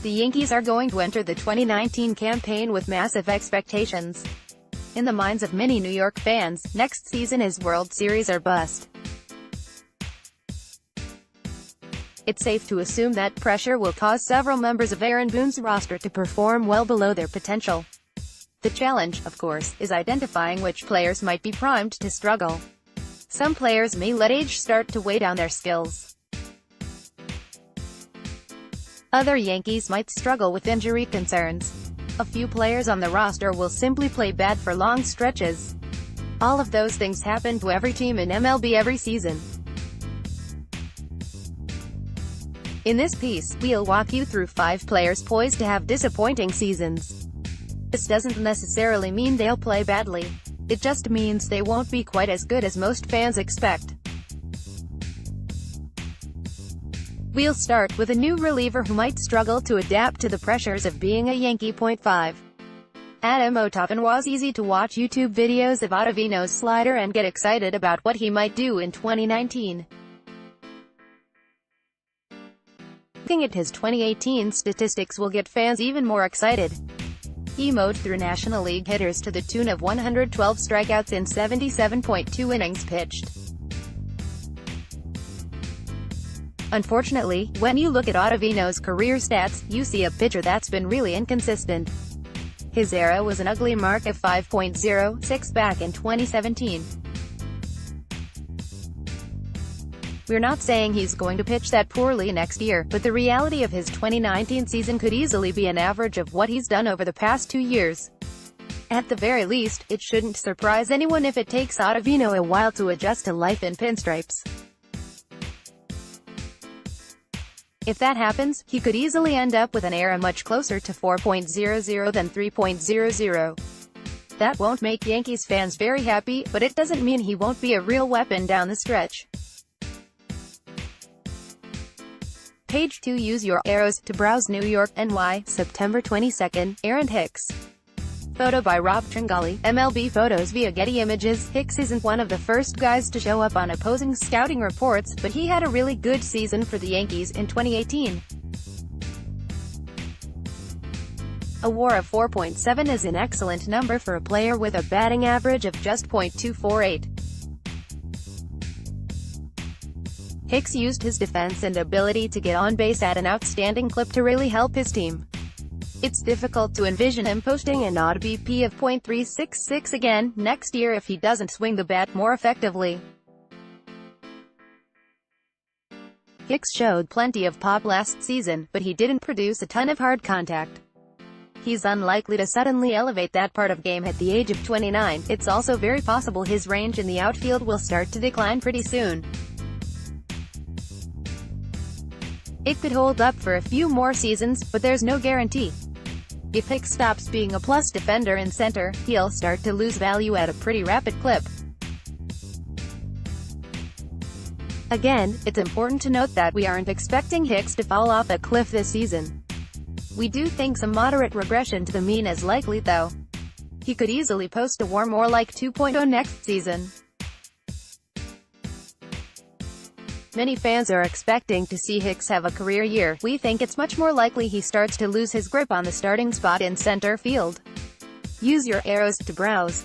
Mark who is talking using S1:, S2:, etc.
S1: The Yankees are going to enter the 2019 campaign with massive expectations. In the minds of many New York fans, next season is World Series or bust. It's safe to assume that pressure will cause several members of Aaron Boone's roster to perform well below their potential. The challenge, of course, is identifying which players might be primed to struggle. Some players may let age start to weigh down their skills. Other Yankees might struggle with injury concerns. A few players on the roster will simply play bad for long stretches. All of those things happen to every team in MLB every season. In this piece, we'll walk you through 5 players poised to have disappointing seasons. This doesn't necessarily mean they'll play badly. It just means they won't be quite as good as most fans expect. We'll start with a new reliever who might struggle to adapt to the pressures of being a Yankee. 5. Adam Ottavino's easy-to-watch YouTube videos of Ottavino's slider and get excited about what he might do in 2019. Looking at his 2018 statistics will get fans even more excited. He mowed through National League hitters to the tune of 112 strikeouts in 77.2 innings pitched. Unfortunately, when you look at Ottavino's career stats, you see a pitcher that's been really inconsistent. His ERA was an ugly mark of 5.06 back in 2017. We're not saying he's going to pitch that poorly next year, but the reality of his 2019 season could easily be an average of what he's done over the past 2 years. At the very least, it shouldn't surprise anyone if it takes Ottavino a while to adjust to life in pinstripes. If that happens, he could easily end up with an ERA much closer to 4.00 than 3.00. That won't make Yankees fans very happy, but it doesn't mean he won't be a real weapon down the stretch. Page 2. Use your arrows to browse New York, NY, September 22, Aaron Hicks. Photo by Rob Tringali, MLB Photos via Getty Images. Hicks isn't one of the first guys to show up on opposing scouting reports, but he had a really good season for the Yankees in 2018. A WAR of 4.7 is an excellent number for a player with a batting average of just .248. Hicks used his defense and ability to get on base at an outstanding clip to really help his team. It's difficult to envision him posting an odd BP of .366 again next year if he doesn't swing the bat more effectively. Hicks showed plenty of pop last season, but he didn't produce a ton of hard contact. He's unlikely to suddenly elevate that part of game at the age of 29. It's also very possible his range in the outfield will start to decline pretty soon. It could hold up for a few more seasons, but there's no guarantee. If Hicks stops being a plus defender in center, he'll start to lose value at a pretty rapid clip. Again, it's important to note that we aren't expecting Hicks to fall off a cliff this season. We do think some moderate regression to the mean is likely though. He could easily post a WAR more like 2.0 next season. Many fans are expecting to see Hicks have a career year. We think it's much more likely he starts to lose his grip on the starting spot in center field. Use your arrows to browse.